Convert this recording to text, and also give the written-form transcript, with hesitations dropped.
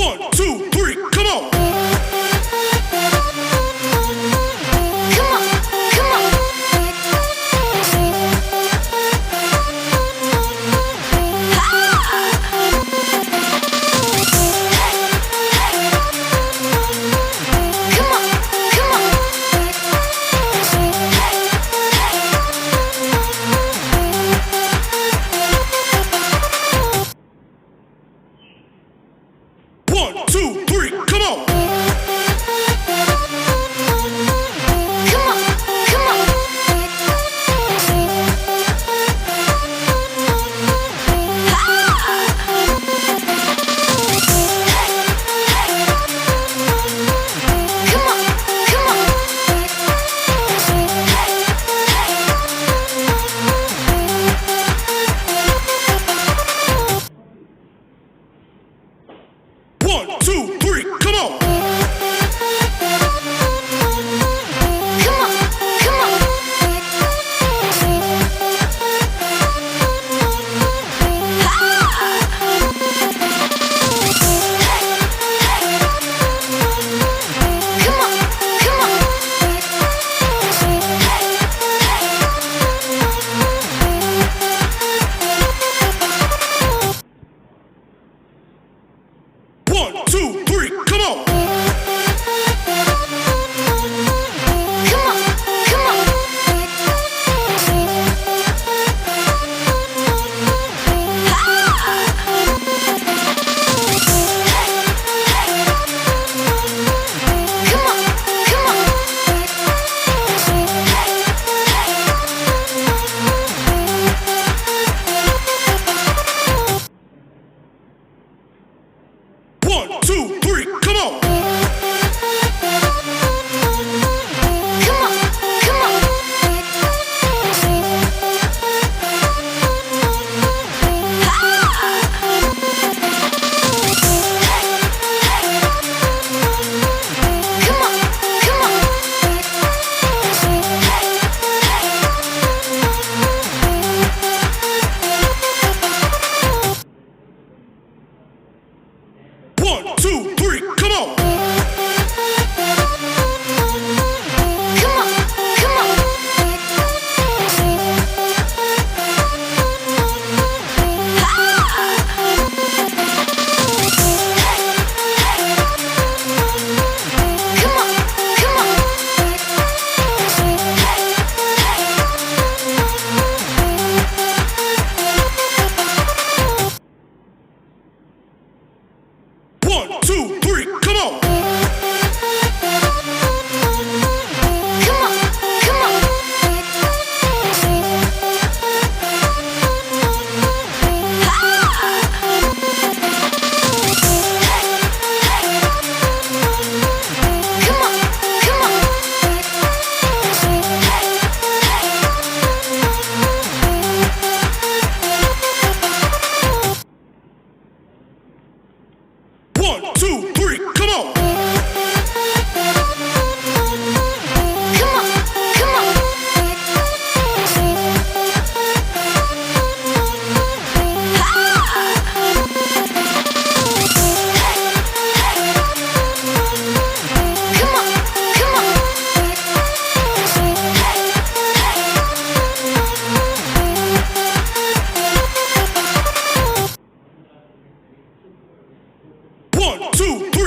One, two, three, come on. Come on, come on. Come on, come on. One, two, three, come on. Come on, come on. Come on, come on. One, two, three, come on. Come on, come on. Come on, come on. One, two, three, come on. Come on, come on. Come on, come on. One, two, three, come on. Come on, come on. Come on, come on. One, two, three, come on. Come on, come on. Come on, come on. One, two, three, come on. Come on, come on. Come on, come on. One, two, three, come on. Come on, come on. Come on, come on. One, two, three.